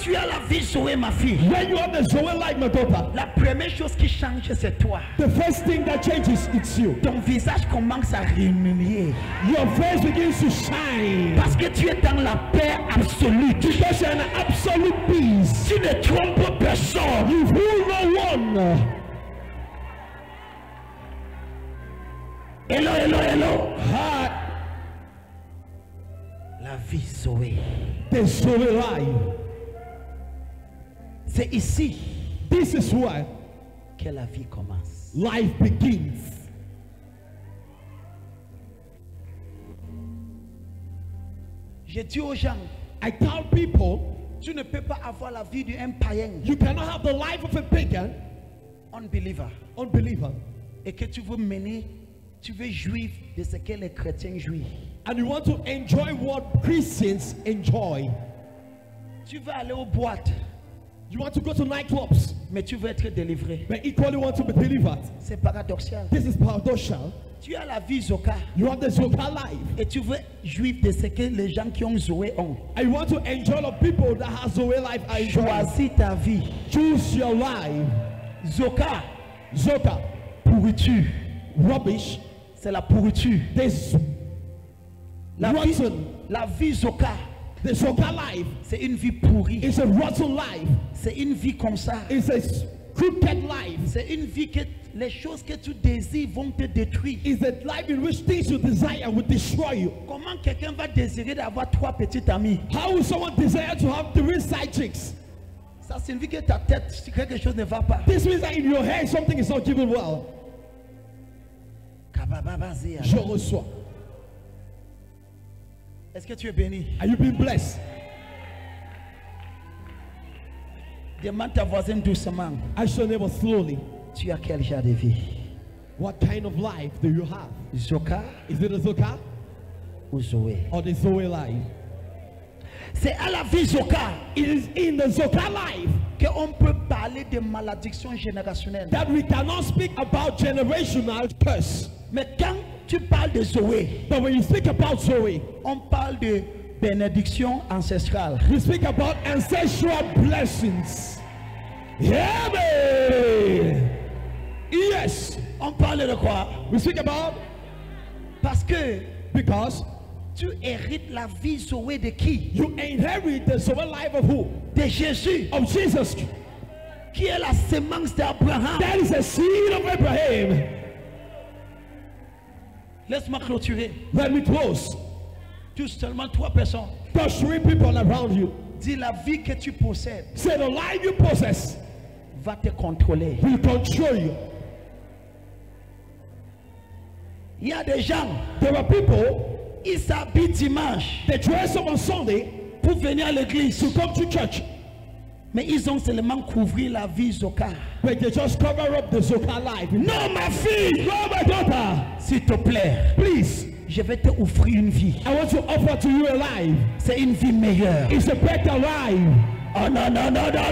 tu as la vie Zoé, ma fille, when you have the Zoe life, my daughter, la première chose qui change, c'est toi. the first thing that changes, it's you. Ton visage commence à rémunérer. Your face begins to shine. Parce que tu es dans la paix absolue. Because you're in an absolute peace. Tu ne trompes personne. You fool no one. Hello, hello, hello. Heart, La vie Zoé. the Zoe life. C'est ici This is where que la vie commence. life begins. Je dis aux gens, I tell people, tu ne peux pas avoir la vie d'un païen, you cannot have the life of a pagan, unbeliever, unbeliever, et que tu veux mener, tu veux jouir de ce que les chrétiens jouissent. and you want to enjoy what Christians enjoy. Tu veux aller aux boîtes, You want to go to nightclubs, mais tu veux être délivré. but equally want to be delivered. C'est paradoxal. This is paradoxal. Tu as la vie Zoka You have the Zoka life, et tu veux jouir de ce que les gens qui ont Zoé ont. and you want to enjoy the people that have Zoe life. I enjoy. Choisis ta vie. Choose your life. Zoka, Zoka, pourriture. rubbish. C'est la pourriture. This La vie, rotten. la vie Zoka, The Zoka life c'est une vie pourrie. is a rotten life. C'est une vie comme ça. It's a crooked life. C'est une vie que les choses que tu désires vont te détruire. It's a life in which things you desire will destroy you. Comment quelqu'un va désirer d'avoir 3 petites amies? How will someone desire to have 3 side chicks? Ça signifie que ta tête, quelque chose ne va pas. This means that in your head something is not given well. Je reçois. Est-ce que tu es béni? Are you being blessed? Demande ta voisine doucement. Ask your neighbor slowly. Tu as quel genre de vie? What kind of life do you have? Zoka Is it a Zoka ou Zoé? or the Zoe life? C'est à la vie Zoka It is in the Zoka life qu'on peut parler de malédiction générationnelle. that we cannot speak about generational curse. Mais quand tu parles de Zoé, But when you speak about Zoe, on parle de bénédiction ancestrale. we speak about ancestral blessings. Yeah, man. Yes. On parle de quoi? We speak about Parce que because tu hérites la vie Zoé de qui? you inherit the Zoe life of who? De Jésus, Of Jesus. qui est la sémence d'Abraham. That is a seed of Abraham. Laisse-moi clôturer. Let me close. Tous seulement 3 personnes. Touch 3 people around you. Dis la vie que tu possèdes Say the life you possess va te contrôler. will control you. Il y a des gens, There are people, ils s'habillent dimanche they dress up on Sunday pour venir à l'église, to come to church, mais ils ont seulement couvert la vie Zoka. but they just cover up the Zoka life. Non, ma fille, No, my daughter, s'il te plaît, please, je vais te offrir une vie. I want to offer to you a life. C'est une vie meilleure. It's a better life. Oh non, non, non, non, non.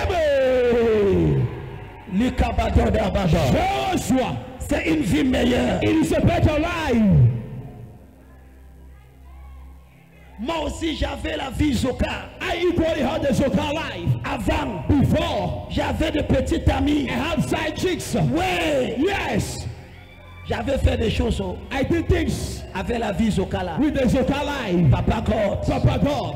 Amen. Joshua, C'est une vie meilleure. it is a better life. Moi aussi, j'avais la vie Zoka. I equally had the Zoka life. Avant, Before, j'avais de petites amies. I had side chicks. Oui, Yes, j'avais fait des choses I did things avec la vie Zoka là. with the Zoka life. Papa God. Papa God.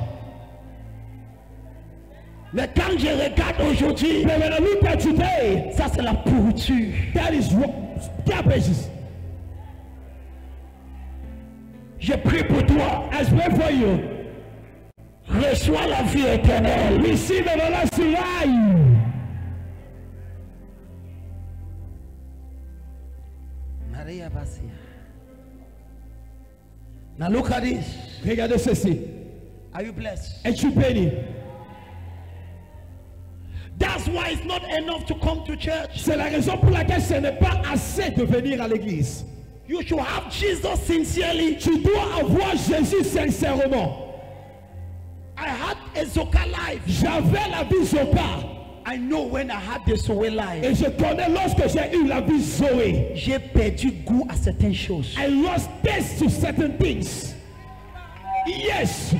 Mais quand je regarde aujourd'hui, But when I look at today, ça c'est la pourriture. that is garbages. Je prie pour toi. I pray for you. Reçois la vie éternelle. Receive everlasting life. Maria Basia. Now look at this. Regardez ceci. Are you blessed? Es-tu béni? That's why it's not enough to come to church. C'est la raison pour laquelle ce n'est pas assez de venir à l'église. You should have Jesus sincerely. Tu dois avoir Jésus sincèrement. I had a Zoka life. J'avais la vie Zoka. I know when I had the Zoé life. Et je connais lorsque j'ai eu la vie Zoé. J'ai perdu goût à certaines choses. I lost taste to certain things. Yes.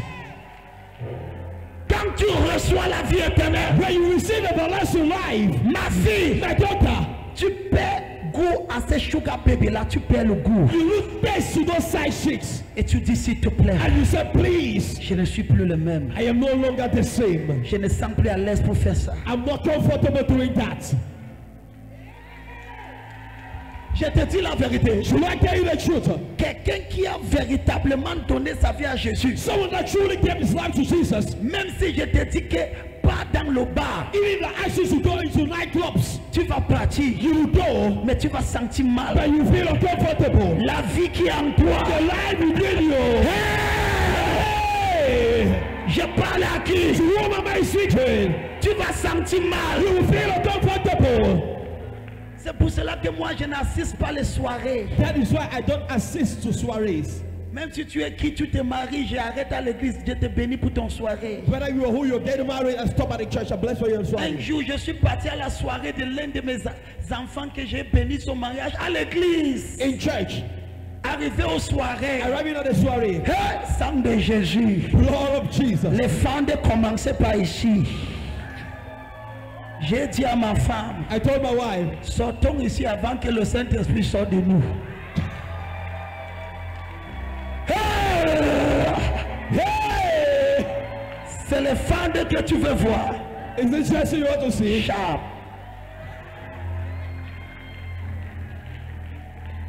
Quand tu reçois la vie éternelle, when you receive everlasting life, ma fille, my daughter, tu perds goût à ces sugar baby là, tu perds le goût. you lose taste to those side chicks. Et tu dis s'il te plaît, And you say, please, je ne suis plus le même. I am no longer the same. Je ne sens plus à l'aise pour faire ça. I'm not comfortable doing that. Je te dis la vérité. Should I tell you the truth? Quelqu'un qui a véritablement donné sa vie à Jésus, Someone that truly gave his life to Jesus, même si je te dis que pas dans le bar, even if I ask you to go into nightclubs, tu vas partir, you will go, mais tu vas sentir but mal. you feel uncomfortable. La vie qui est en toi, The life within you. Hey! je parle à qui? To whom am I speaking? Tu vas sentir mal. You will feel uncomfortable. C'est pour cela que moi je n'assiste pas les soirées. That is why I don't assist to soirees. Même si tu es qui, tu te maries, j'arrête à l'église, je te bénis pour ton soirée. Whether you are who you're getting married and stop at the church, I bless for your Un soiree. jour, je suis parti à la soirée de l'un de mes enfants que j'ai béni son mariage à l'église. In church, Arrivé aux soirées, arriving at the soirée, hey, sang de Jésus. blood of Jesus. Les femmes de commencer par ici. J'ai dit à ma femme, I told my wife, sortons ici avant que le Saint-Esprit sorte de nous. Hey! hey, C'est les femmes que tu veux voir. is this Jesse you want to see? Sharp.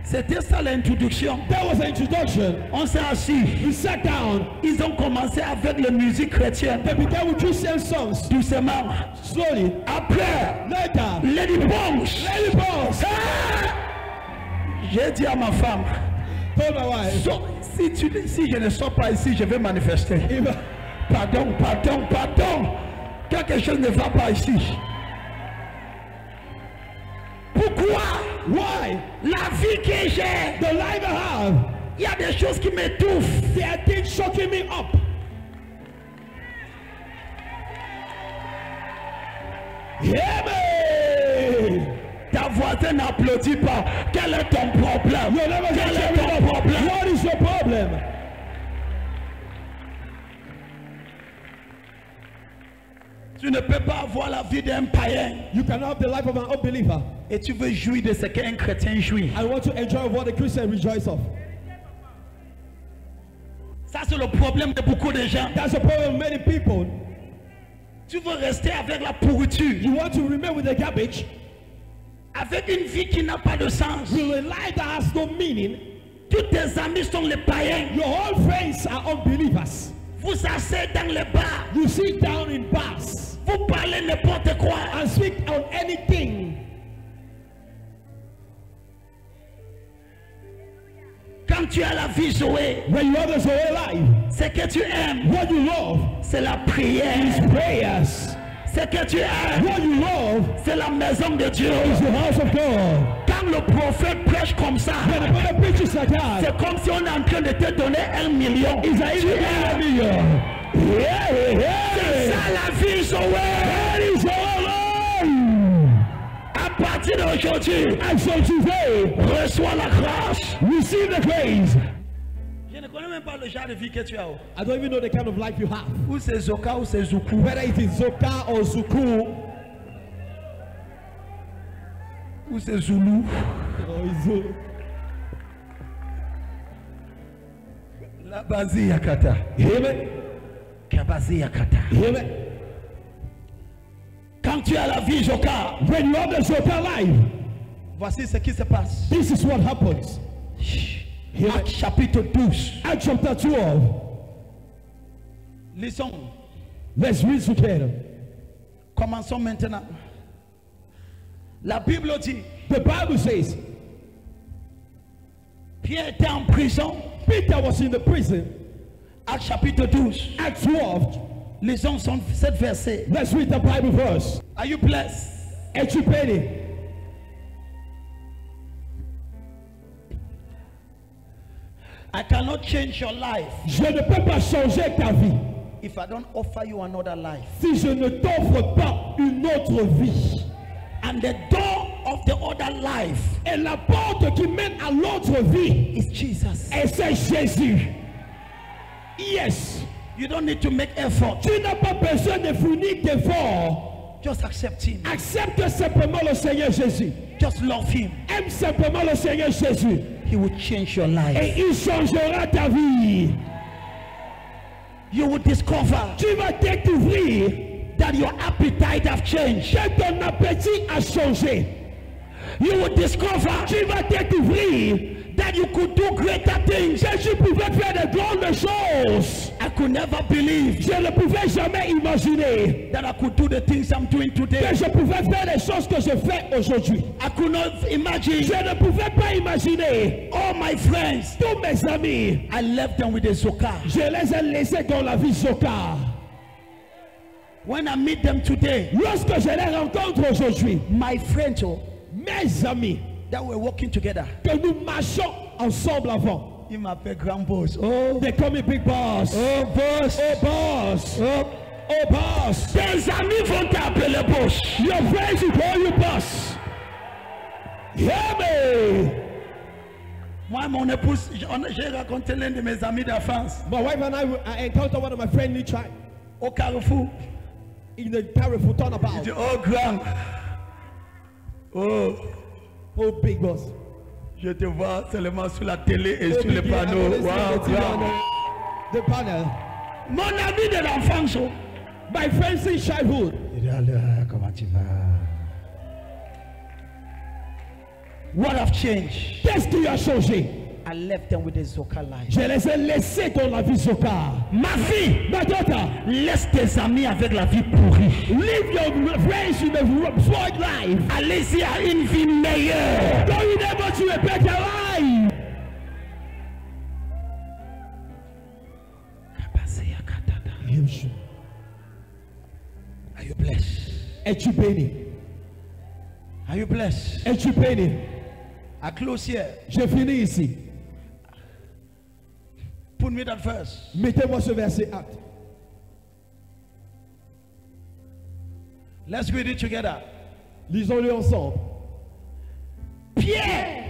C'était ça l'introduction. That was the introduction. On s'est assis. We sat down. Ils ont commencé avec la musique chrétienne. They began with Christian songs. Doucement. Slowly. Après, Later, Lady Bones. Lady Boss J'ai dit à ma femme, told my wife, si je ne sors pas ici, je vais manifester. if Pardon. Quelque chose ne va pas ici. Pourquoi? why? La vie que j'ai, The life I have, il y a des choses qui m'étouffent. there are things shocking me up. Hear me! Ta voisine n'applaudit pas. Quel est ton problème? You're never Quel est going ton problème? What is your problem? Tu ne peux pas avoir la vie d'un païen You cannot have the life of an unbeliever et tu veux jouir de ce qu'un chrétien jouit. and want to enjoy what the Christian rejoice of. Ça, c'est le problème de beaucoup de gens. That's the problem of many people. Tu veux rester avec la pourriture, You want to remain with the garbage avec une vie qui n'a pas de sens. with a life that has no meaning. Tous tes amis sont les païens. Your whole friends are unbelievers. Vous asseyez dans les bars, You sit down in bars vous parlez n'importe quoi. and speak on anything. Quand tu as la vie Zoé, When you have this whole life, ce que tu aimes, what you love c'est la is prière. prayers. Ce que tu aimes, What you love c'est la maison de Dieu. is the house of God. Quand le prophète prêche comme ça, When the brother preaches like that, c'est comme si on est en train de te donner 1 million. it's like Tu you aimes. C'est ça la vie Zoé. À partir d'aujourd'hui, And so today, reçois la grâce. receive the grace. Je ne connais même pas le genre de vie que tu as. I don't even know the kind of life you have. Ou c'est Zoka ou c'est Zoukou. Whether it is Zoka or Zuku Ou c'est Zoulou. or Izu. La Bazi Yakata. Hear me? Kabazi Yakata. Hear me? Quand tu as la vie Zoka, When you have the Zoka life, voici ce qui se passe. this is what happens. Hear me? Acte chapitre 12. Acts chapter 12. Lisons. Let's read together. Commençons maintenant. La Bible dit, The Bible says Pierre était en prison. Peter was in the prison. Acte chapitre 12. Acts 12. Lisons 7 versets. Let's read the Bible verse. Are you blessed? Es-tu béni? I cannot change your life Je ne peux pas changer ta vie if I don't offer you another life. si je ne t'offre pas une autre vie. And the door of the other life Et la porte qui mène à l'autre vie, is Jesus. et c'est Jésus. Yes. You don't need to make effort. Tu n'as pas besoin de fournir d'efforts. Just accept him. Accepte simplement le Seigneur Jésus. Just love him. Aime simplement le Seigneur Jésus. He will change your life. Et il changera ta vie. You will discover Tu vas découvrir that your appetite have changed. que ton appétit a changé. You will discover Tu vas découvrir that you could do greater things. que tu pouvais faire de grandes choses. I could never believe Je ne pouvais jamais imaginer that I could do the things I'm doing que today. je pouvais faire les choses que je fais aujourd'hui. I could not imagine. Je ne pouvais pas imaginer. All my friends, Tous mes amis, I left them with a zoka. je les ai laissés dans la vie Zoka. When I meet them today, Lorsque je les rencontre aujourd'hui, my friends mes amis, that were working together, que nous marchons ensemble avant. ils m'appellent grand boss. Oh, They call me big boss. oh boss. Oh boss. Oh, Oh boss. tes amis vont t'appeler boss. Your friends will call you boss. Hear me. Moi, mon épouse, j'ai raconté l'un de mes amis d'enfance My wife and I encountered one of my friends in tribe au Carrefour. in the Carrefour Il turnabout. dit, oh grand, oh, Oh big boss. je te vois seulement sur la télé et Oh, sur le big, I panneau. always see Wow, the TV on grand. the panel. Mon ami de l'enfance. My friends in childhood. Il dit, alors, comment tu vas? What have changed? Qu'est-ce qui a changé? I left them with a Zoka life. Je les ai laissés dans la vie Zoka. Ma fille, My daughter, laisse tes amis avec la vie pourrie. live your friends in a spoiled life. Allez-y à une vie meilleure. Going able to a better life. Are you blessed? Es-tu béni? Are you blessed? Es-tu béni? I close here. Je finis ici. Put me that verse. Mettez-moi ce verset acte. Let's read it together. Lisons-le ensemble. Pierre.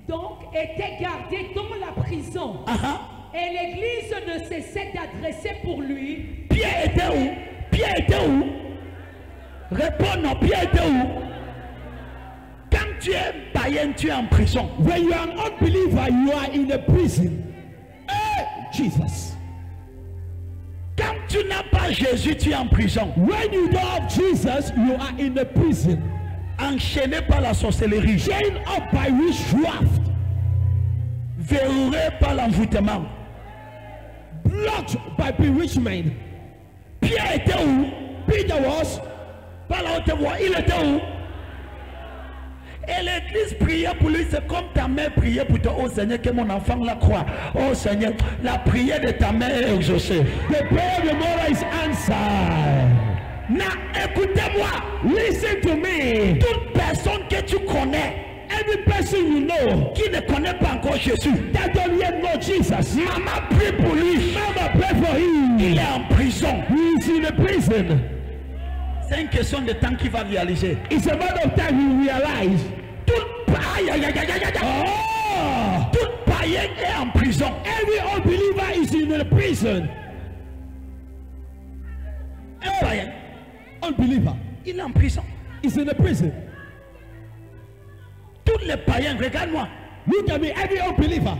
Donc était gardé dans la prison et l'église ne cessait d'adresser pour lui. Pierre était où? Pierre était où? Réponds non, Pierre était où? Quand tu es païen, tu es en prison. When you are an unbeliever, you are in a prison. Hey, Jesus. Quand tu n'as pas Jésus, tu es en prison. When you don't have Jesus, you are in a prison. Enchaîné par la sorcellerie. Chained up by witchcraft. Verrouillé par l'envoûtement. Blocked by bewitchment. Pierre était où? Peter was. Par la haute voix, il était où? Et l'église priait pour lui, c'est comme ta mère priait pour toi. Oh Seigneur, que mon enfant la croit. Oh Seigneur, la prière de ta mère est exaucée. The prayer of the mother is answered. Na, écoutez-moi. Listen to me. Toute personne que tu connais, Every person you know qui ne connaît pas encore Jésus, that don't yet know Jesus, maman prie pour lui. Mama pray for him. Il est en prison. He is in a prison. C'est une question de temps qu'il va réaliser. It's a matter of time he realize. Tout aïe, aïe, aïe, aïe, aïe, aïe. Oh, Tout païen est en prison. every unbeliever is in a prison. Un païen, Unbeliever il est en prison. is in a prison. Tous les païens, regarde-moi. Look at me, every unbeliever.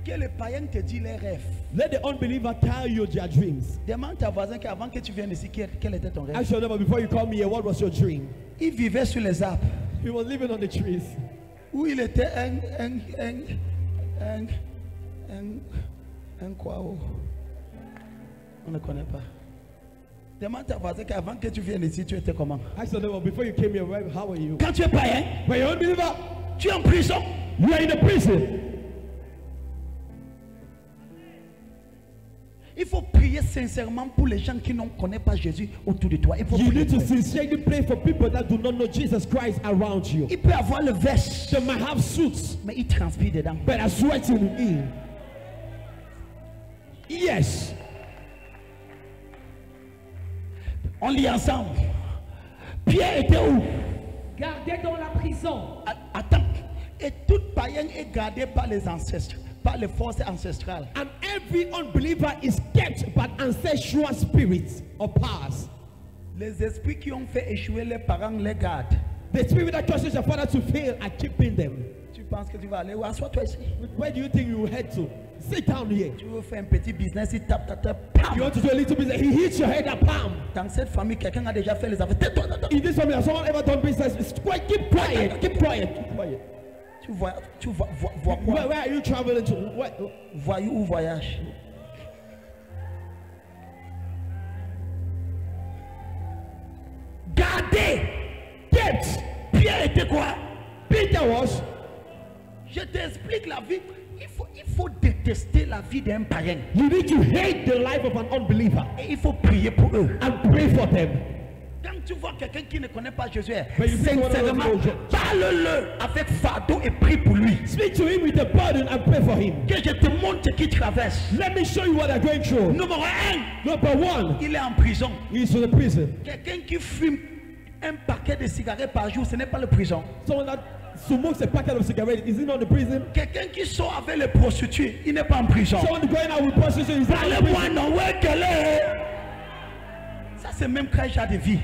Que le païen te dit les rêves. Let the unbeliever tell you their dreams. Demande ta voisin qu'avant que tu viennes ici, quel était ton rêve? Ask your neighbor before you come here, what was your dream? Il vivait sur les arbres. He was living on the trees. Où il était un quoi? On ne connaît pas. Demande ta voisin qu'avant que tu viennes ici, tu étais comment? Ask your neighbor before you came here, how are you? Quand tu es païen, When you're an unbeliever, tu es en prison. you are in a prison. Il faut prier sincèrement pour les gens qui ne connaissent pas Jésus autour de toi. Il faut You prier need to pour eux. sincerely pray for people that do not know Jesus Christ around you. Il peut avoir le veste, They might have suits, mais il transpire dedans. but are sweating in. Yes. On lit ensemble. Pierre était où? Gardé dans la prison. Attends. Et toute païenne est gardée par les ancêtres. par les forces ancestrales. And every unbeliever is kept by ancestral spirits or powers. Les esprits qui ont fait échouer les parents les gardent. The spirit that causes your father to fail are keeping them. Tu penses que tu vas aller où? Assois-toi ici. Where do you think you will head to? Sit down here. Tu veux faire un petit business, il tape ta tête. Pam! You want to do a little business, he hits your head and palm. Dans cette famille, quelqu'un a déjà fait les affaires. Tais-toi, tais-toi. In this family, has someone ever done business? It's quite, keep quiet, keep quiet, keep quiet. Tu vois quoi? Where are you traveling to? Voyou ou voyage? Gardez! Kept. Pierre était quoi? Peter was. Je t'explique la vie. Il faut détester la vie d'un païen. You need to hate the life of an unbeliever Et il faut prier pour eux. and pray for them. Quand tu vois quelqu'un qui ne connaît pas Jésus, But you think sincèrement, one of those- parle-le avec fardeau et prie pour lui. Speak to him with a burden and pray for him. Que je te montre ce qu'il traverse. Let me show you what they're going through. Numéro 1, Number one, il est en prison. he's in the prison. Quelqu'un qui fume un paquet de cigarettes par jour, ce n'est pas le prison. Someone that smokes a packet of cigarettes, is he not in the prison? Quelqu'un qui sort avec les prostituées, il n'est pas en prison. Someone going out with prostitution, is he not in the Parlez-moi, prison? non, ouais, quel est? Ça, c'est même crachat de vie.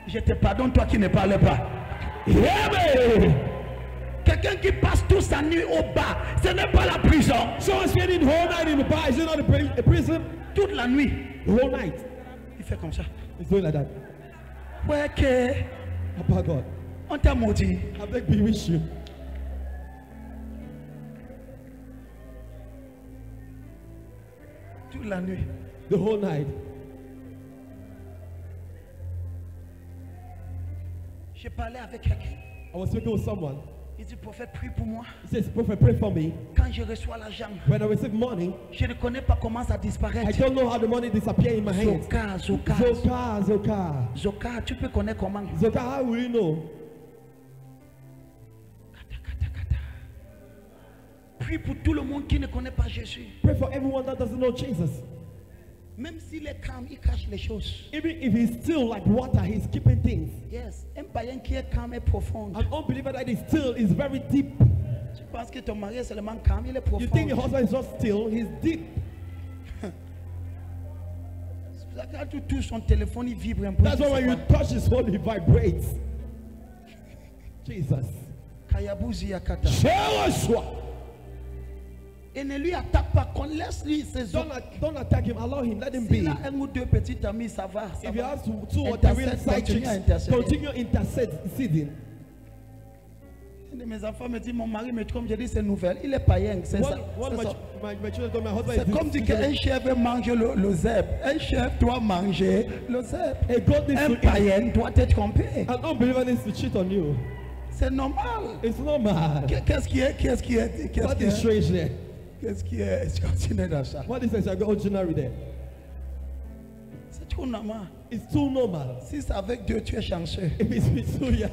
Je te pardonne, toi qui ne parles pas. Hear me! Quelqu'un qui passe toute sa nuit au bar, ce n'est pas la prison. Someone spending the whole night in the bar, is he not in the prison? Toute la nuit, The whole night. il fait comme ça. He's doing like that. Ouais, que Papa God, on t'a maudit. I beg be with you. Toute la nuit. The whole night. J'ai parlé avec quelqu'un. I was speaking with someone. Il dit, prophète, prie pour moi. He says, Prophet, pray for me. Quand je reçois l'argent, When I receive money, je ne connais pas comment ça I disparaît. don't know how the money disappear in my hands. Zoka, Zoka. Zoka, Zoka. Zoka, tu peux connaître comment? Zoka, how will you know? Kata, kata, kata. Prie pour tout le monde qui ne connaît pas Jésus. Pray for everyone that doesn't know Jesus. Même s'il est calme, il cache les choses. Even if he's still like water, he's keeping things. Yes, un païen qui est calme et profond. An unbeliever that is still is very deep. Tu penses que ton mari est seulement calme, il est profond. You think your husband is just still, he's deep. Quand tu touches son téléphone, il vibre un peu. That's why when you touch his phone, he vibrates. Jesus. Kayabuzi Yakata. Joshua. Et ne lui attaque pas, qu'on laisse lui ses hommes. Don't attack him, allow him, let him be. S'il a un ou deux petits amis, ça va. Ça If you va. have two or three real side Continue à chicks, intercéder. continue interceding. Un de mes enfants me dit, mon mari me trompe, je dis c'est nouvelle. Il est païen, c'est ça. One of my children told my husband C'est comme dire qu'un chef veut manger le zèbre. Un chef doit manger le zèbre. a God needs Un to eat. païen doit être trompé. An unbeliever needs to cheat on you. C'est normal. It's normal. Qu'est-ce qui est What is strange there? Qu'est-ce qui est extraordinaire dans ça? What is extraordinary there? C'est trop normal. It's too normal. Si c'est avec Dieu, tu es chanceux. If it's with you, yeah.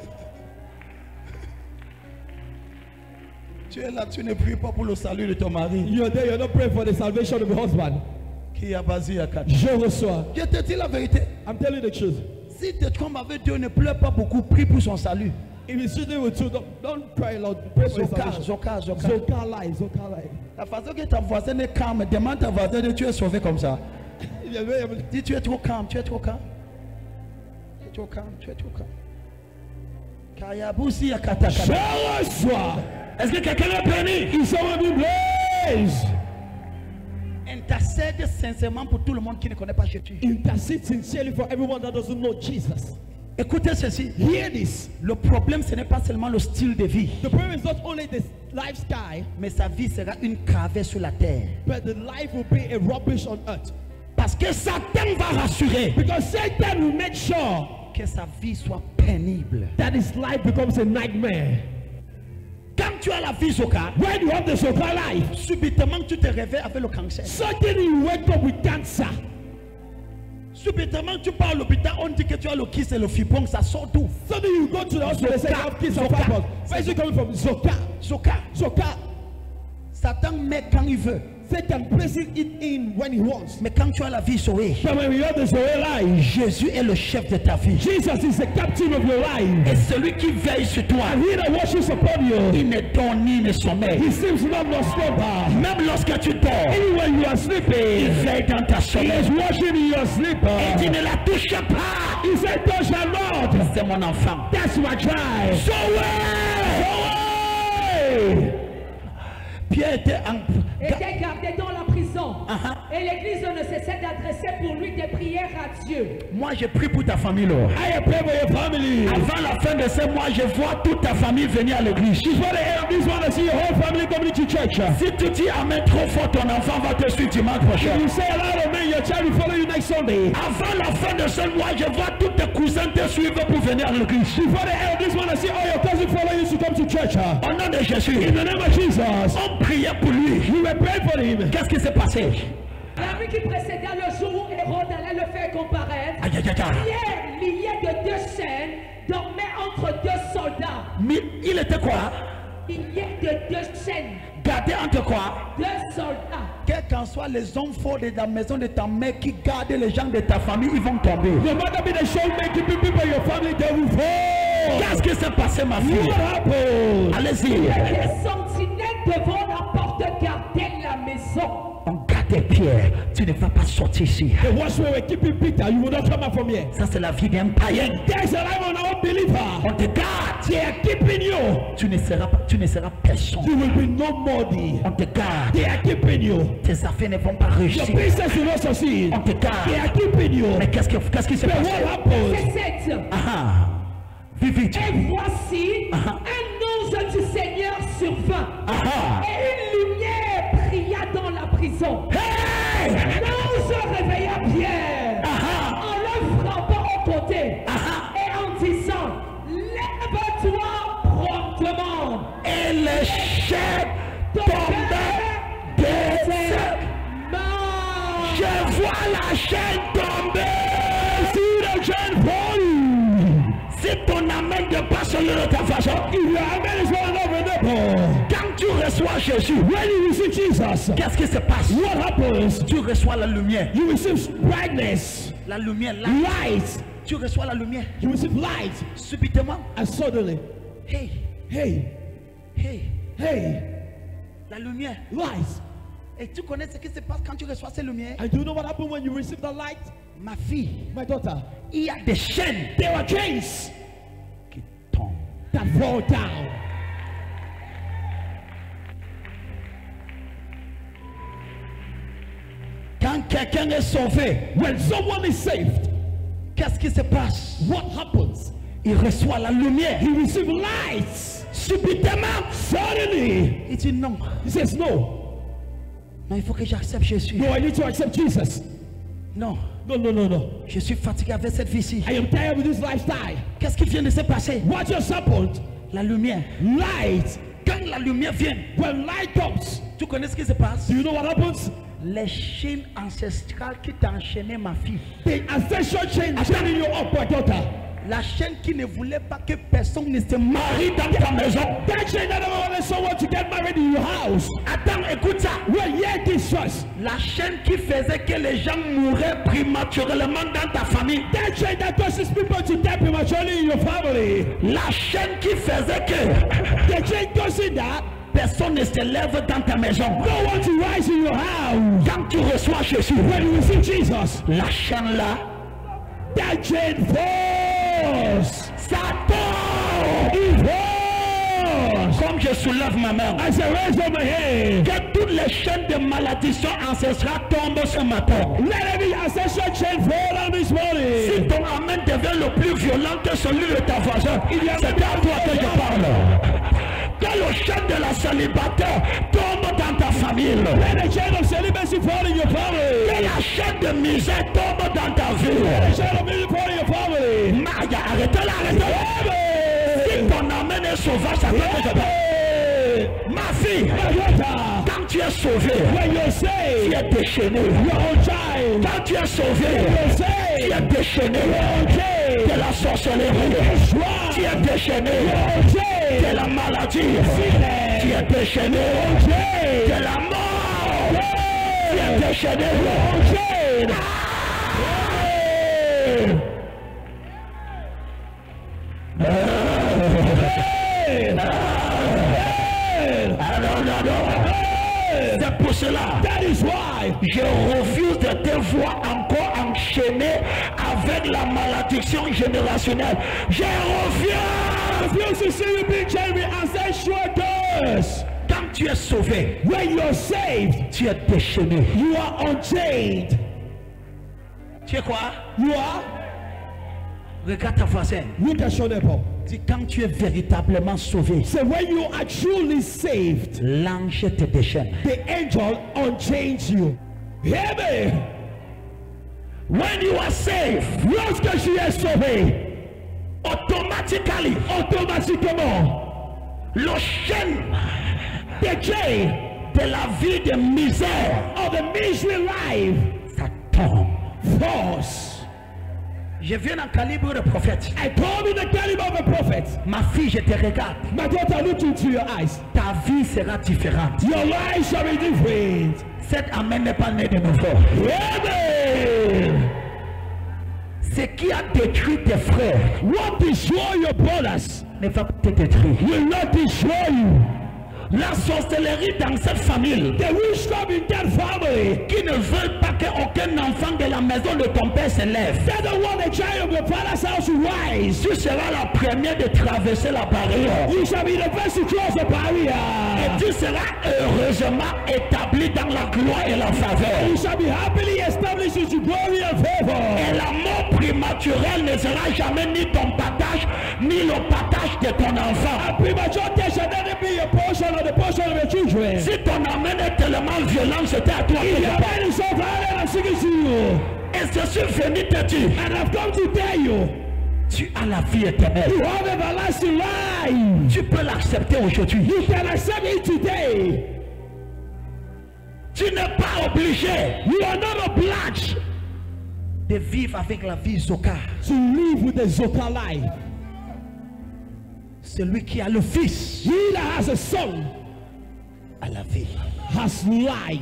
Tu es là, tu ne pries pas pour le salut de ton mari. You're there, you're not praying for the salvation of your husband. Qui a basé à quatre. Je reçois. Je te dis la vérité. I'm telling you the truth. Si tu te trompes avec Dieu, ne pleure pas beaucoup, prie pour son salut. If he's cheating with you, don't cry loud. Pray for his Zoka, salvation. Zoka, Zoka. Zoka life, Zoka life. La façon que ta voisine est calme, demande ta voisine de tu es sauvé comme ça. If you're very- Dis tu es trop calme, tu es trop calme. Tu es trop calme, tu es trop calme. Kayabusi ya kata kata. Je reçois. Est-ce que quelqu'un est béni? Is someone being blessed? Intercède sincèrement pour tout le monde qui ne connaît pas Jésus. Intercede sincerely for everyone that doesn't know Jesus. Écoutez ceci. Hear this. Le problème, ce n'est pas seulement le style de vie, The problem is not only the lifestyle, mais sa vie sera une cravée sur la terre. but the life will be a rubbish on earth. Parce que Satan va rassurer Because Satan will make sure que sa vie soit pénible. that his life becomes a nightmare. Quand tu as la vie Zoka, When you have the Zoka life, subitement tu te réveilles avec le cancer. suddenly you wake up with cancer. Subitement tu pars à l'hôpital, on dit que tu as le kiss et le fibron, ça sort d'où? Suddenly you go to the hospital and say you have kids and Zoka. fibroids. Where is it coming from? Zoka. Zoka. Zoka. Satan met quand il veut. Satan places it in when he wants. Mais quand tu as la vie sauvée, But when you have the Zoe life, Jésus est le chef de ta vie. Jesus is the captain of your life. Et celui qui veille sur toi, And he that watches upon you, il ne dort ni ne sommeille. he sleeps not nor slumber. Même lorsque tu dors, Even when you are il sleeping, veille dans ta he sommeil. is watching in your sleep. Et tu ne la touches pas. He said, touch the Lord. C'est mon enfant. That's my child. Sauvé! Pierre était gardé dans la prison. Uh-huh. Et l'église ne cessait d'adresser pour lui des prières à Dieu. Moi, je prie pour ta famille, Lord. I pray for your family. Avant la fin de ce mois, je vois toute ta famille venir à l'église. Before the end of this one, I see your whole family coming to church. Si tu dis amen trop fort, ton enfant va te suivre dimanche prochain. If you say a lot of men, your child will follow you next Sunday. Avant la fin de ce mois, je vois tous tes cousins te suivre pour venir à l'église. Before the end of this one, I see all your cousins follow you to come to church. Au nom de Jésus, In the name of Jesus, on priait pour lui. we were praying for him. Qu'est-ce qui s'est passé? La nuit qui précéda le jour où Hérode allait le faire comparaître, Aïe, aïe, aïe, aïe. Pierre, lié de deux chaînes, dormait entre deux soldats. Mais il était quoi? Lié de deux chaînes, Gardé entre quoi? deux soldats. Quels qu'en soient les hommes forts de la maison de ta mère qui gardent les gens de ta famille, ils vont tomber. No matter be the showmaking people in your family, they will fall. Qu'est-ce qui s'est passé, ma fille? What happened? Allez-y. Les sentinelles devant la porte gardaient la maison. On gardait Pierre. Tu ne vas pas sortir ici. The watchmen were keeping Peter. You will not come out from here. Ça, c'est la vie d'un païen. There's a life on our believer. On te garde. They are keeping you. Tu ne seras personne. You will be nobody. On te garde. They are keeping you. Tes affaires ne vont pas Your réussir. business will not succeed. On te They are garde. keeping you. Mais qu'est-ce qui s'est But passé? what happens? Verset 7. Ah, vite. Et voici, un ange du Seigneur survint. Ah. Et une lumière brilla dans la prison. Hey! L'ange réveilla Pierre Ah. en le frappant au côté Ah. et en disant, lève-toi promptement. Et les chaînes tombaient de ses mains. Je vois la chaîne tomber. See the chain falling. Si ton amen ne passe sur de ta façon, If your amen is not over, quand tu reçois Jésus, when you receive Jesus, qu'est-ce qui se passe? what happens? Tu reçois la lumière. You receive brightness, La lumière, light. tu reçois la lumière. You receive light, Subitement, and suddenly, hey, hey, hey, hey, la lumière. light. Et tu connais ce qui se passe quand tu reçois ces lumières? And do you know what happened when you receive the light? Ma fille, My daughter, il y a des chaînes there are chains qui tombent. that fall down. Quand quelqu'un est sauvé, When someone is saved, qu'est-ce qui se passe? what happens? Il reçoit la lumière. He receives light. Subitement, Suddenly, il dit non. he says, no, Non, il faut que j'accepte Jésus. no, I need to accept Jesus. Non, No, no, no, no. je suis fatigué avec cette vie-ci. I am tired with this lifestyle. Qu'est-ce qui vient de se passer? What just happened? La lumière. Light. Quand la lumière vient, When light comes, tu connais ce qui se passe? do you know what happens? Les chaînes ancestrales qui t'ont enchaîné, ma fille. The ancestral chain turning you up, my daughter. La chaîne qui ne voulait pas que personne ne se marie dans ta maison. That chain that never wanted someone to get married in your house. Attends, écoute ça. Well, yeah, this first. La chaîne qui faisait que les gens mouraient prématurément dans ta famille. That chain that causes people to die prematurely in your family. La chaîne qui faisait que The chain causing that personne ne se lève dans ta maison. no one to rise in your house. Quand tu reçois Jésus, When you receive Jesus, la chaîne là, that chain falls. ça tombe. It falls. Comme je soulève ma main, As I raise up my hand, que toutes les chaînes de malédiction ancestrale tombent ce matin. let every ancestral chain fall down this Si morning. ton amen devient le plus violent que celui de ta voisin, c'est à toi que je parle. Que le chaîne de la célibataire tombe dans ta famille. Let the chain of celibacy fall in your family. Que la chaîne de misère tombe dans ta Let the vie. chain of misery fall in your family. Maya, arrêtez-la, arrêtez-la. Si ton amen est sauvage, ça peut que je parle. Ma fille, My daughter, quand tu es sauvé, when you're tu saved, es déchaîné. your own child, Quand tu es sauvé, you're tu saved, es déchaîné. okay, De la sorcellerie, tu es déchaîné. okay, De la maladie, tu es déchaîné. De la mort, déchaîné. C'est pour cela. That is why Je refuse de te voir encore enchaîné avec la malédiction générationnelle. Je refuse. refuse to see you being chained with ancestral curse. Quand tu es sauvé, When you're saved, tu es déchaîné. you are unchained. Tu es quoi? You are. Regarde ta voisin. Look at your neighbor. Dis quand tu es véritablement sauvé, So when you are truly saved, l'ange te déchaîne. the angel unchains you. Hear me? When you are saved, Lorsque tu es sauvé, automatiquement, le chaîne the chain de la vie de misère, of the misery life ça tombe. falls. Je viens en calibre de prophète. I told you the caliber of a prophet. Ma fille, je te regarde. My daughter, look into your eyes. Ta vie sera différente. Your life shall be different. Cet amen n'est pas né de nouveau. Amen. Ce qui a détruit tes frères What destroy your brothers ne va pas te détruire. will not destroy you. La sorcellerie dans cette famille The witchcraft in that family, qui ne veulent pas qu'aucun enfant de la maison de ton père s'élève. they don't want the child of your father's house to rise. Tu seras la première de traverser la barrière. You shall be the first to cross the barrier. Et tu seras heureusement établi dans la gloire et la faveur. You shall be happily established into glory and favor. Et la mort prématurelle ne sera jamais ni ton partage, ni le partage de ton enfant. Premature death shall never be your portion or the portion of your children. Si ton amen est tellement violent, c'était à toi que If je your parle. man is so violent, I'm speaking to you. Et je suis venu te dire, And I've come to tell you, tu as la vie éternelle. you have everlasting life. Tu peux l'accepter aujourd'hui. You can accept it today. Tu n'es pas obligé You are not obliged de vivre avec la vie Zoka. to live with the Zoka life. Celui qui a le fils He that has a son a la vie. has life.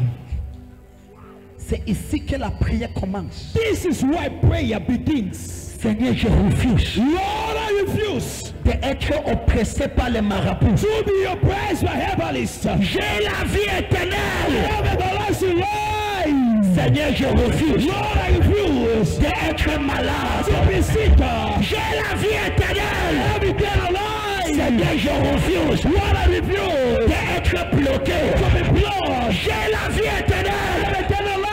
C'est ici que la prière commence. This is why prayer begins. Seigneur, je refuse Lord, I refuse d'être oppressé par les marabouts. to be oppressed by herbalists. J'ai la vie I éternelle. have everlasting life. Seigneur, je refuse Lord, I refuse d'être malade. to be sick. J'ai la vie éternelle. Have eternal life. Seigneur, je refuse Lord, I refuse d'être bloqué. to be blood. J'ai la vie éternelle. Have eternal life.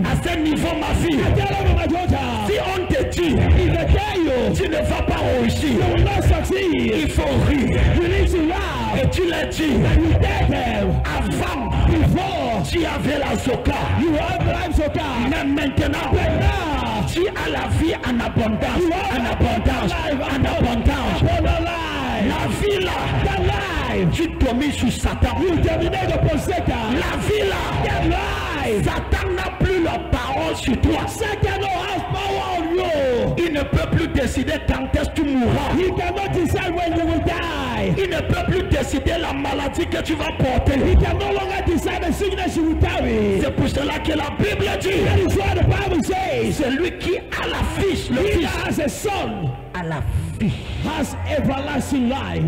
À ce niveau, ma fille, Tell them, my daughter, si on te dit, if they tell you, tu ne vas pas réussir, you will not succeed. il faut rire. You need to laugh. Et tu l'as dit, And you tell them, avant, before tu avais la Zoka. you have life so calm. Mais maintenant, But now, tu as la vie en abondance, en abondance, en abondance. upon life, La vie là, that life, tu domines sur Satan. you dominate upon Satan. La vie là, That life, Satan n'a plus la parole sur toi. Satan no has power on you. Il ne peut plus décider quand est-ce que tu mourras. He cannot decide when you will die. Il ne peut plus décider la maladie que tu vas porter. He can no longer decide the sickness you will carry. C'est pour cela que la Bible That dit, is why the Bible says, celui qui a la fils, le he fils, that has a son a la vie. has everlasting life.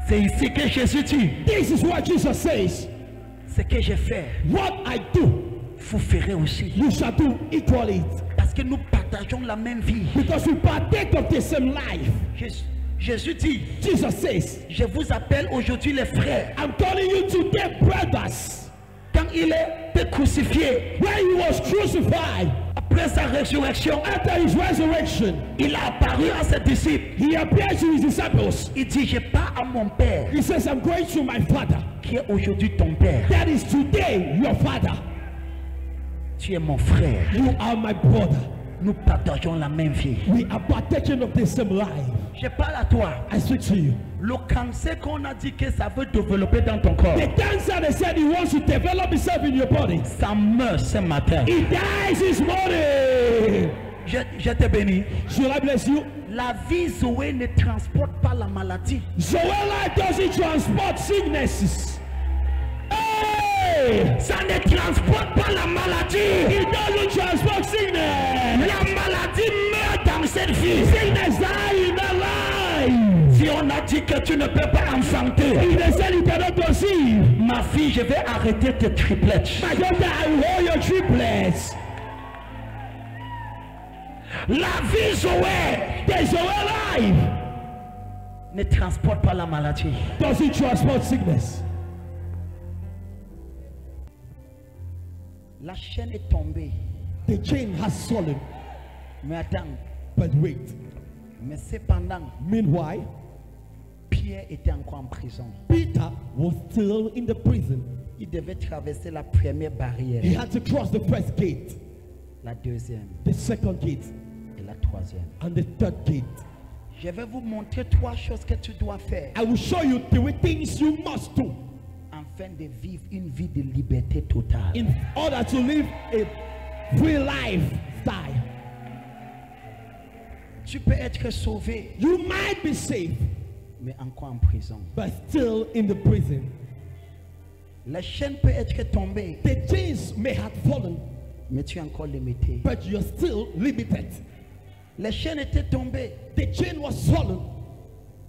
C'est ici que Jésus dit, This is what Jesus says. ce que je fais, What I do, vous ferez aussi. you shall do equally. Parce que nous partageons la même vie. Because we partake of the same life. Jésus dit, Jesus says, je vous appelle aujourd'hui les frères. I'm calling you today, brothers. Quand il est crucifié, When he was crucified, après sa résurrection, after his resurrection, il a apparu à ses disciples. he appeared to his disciples. Il dit, je pars à mon Père, He says, I'm going to my father. qui est aujourd'hui ton Père. That is today your father. Tu es mon frère. You are my brother. Nous partageons la même vie. We are partaking of the same life. Je parle à toi. I speak to you. Le cancer qu'on a dit que ça veut développer dans ton corps, The cancer they said he wants to develop itself in your body. ça meurt ce matin. It dies this morning. Je te bénis. Should I bless you? La vie Zoé ne transporte pas la maladie. Zoe life doesn't transport sicknesses. Hey! way. Ça ne transporte pas la maladie. It doesn't transport sickness. La maladie meurt dans cette vie. Sickness die in that life. Si on a dit que tu ne peux pas enfanter, If they said you cannot conceive, ma fille, je vais arrêter tes triplets. my daughter, I will hold your triplets. La vie Zoé There's your life. ne transporte pas la maladie. Doesn't transport sickness. La chaîne est tombée. The chain has fallen. Mais attends, But wait. mais cependant, Meanwhile, Pierre était encore en prison. Peter was still in the prison. Il devait traverser la première He barrière, had to cross the first gate, la deuxième the second gate, et la troisième. and the third gate. Je vais vous montrer trois choses que tu dois faire I will show you 3 things you must do afin de vivre une vie de liberté totale. in order to live a free lifestyle. Tu peux être sauvé, You might be safe, mais encore en prison. but still in the prison. La chaîne peut être tombée, The chains may have fallen, mais tu es encore limité. but you're still limited. La chaîne était tombée, The chain was fallen.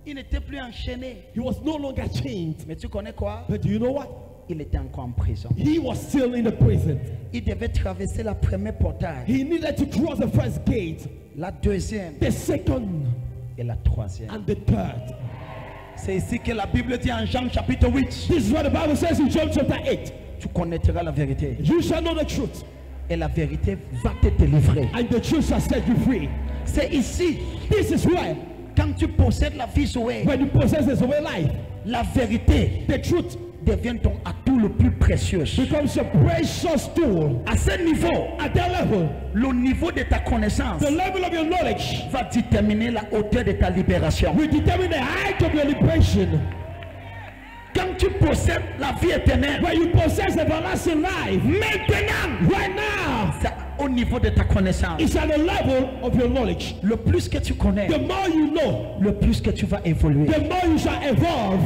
il n'était plus enchaîné. He was no longer chained. Mais tu connais quoi? But do you know what? Il était encore en prison. He was still in the prison. Il devait traverser la première portail, He needed to cross the first gate, la deuxième the second, et la troisième. and the third. C'est ici que la Bible dit en Jean chapitre 8, This is what the Bible says in John chapter 8. tu connaîtras la vérité. You shall know the truth, Et la vérité va te délivrer. and the truth shall set you free. C'est ici, This is why, quand tu possèdes la vie Zoé, when you possess this way life, la vérité the truth devient ton atout le plus précieux. becomes a precious tool. À ce niveau, At that level, le niveau de ta connaissance the level of your knowledge va déterminer la hauteur de ta libération. will determine the height of your liberation. Quand tu possèdes la vie éternelle, When you possess everlasting life, maintenant, right now, c'est au niveau de ta connaissance. it's at the level of your knowledge. Le plus que tu connais, The more you know, le plus que tu vas évoluer. the more you shall evolve.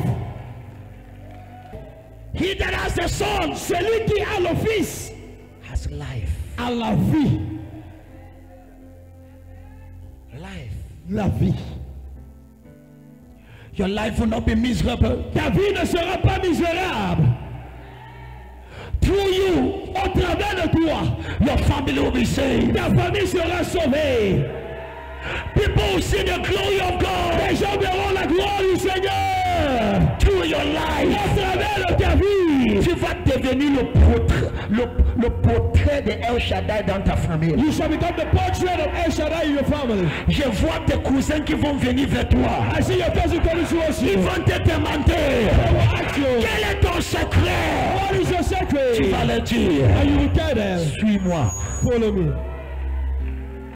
He that has the Son Celui qui a le Fils has life. a la vie. Life. La vie. Your life will not be miserable. Ta vie ne sera pas misérable. Through you, Au travers de toi, your family will be saved. ta famille sera sauvée. People will see the glory of God Les gens verront la gloire du Seigneur. through your Au life. travers de ta vie, Tu vas devenir le portrait de El Shaddai dans ta famille. you shall become the portrait of El Shaddai in your family. Je vois tes cousins qui vont venir vers toi. I see your cousin coming towards Ils you. vont te demander, They will ask you, quel est ton secret? what is your secret? Tu vas leur dire, And you will tell them, suis-moi. follow me.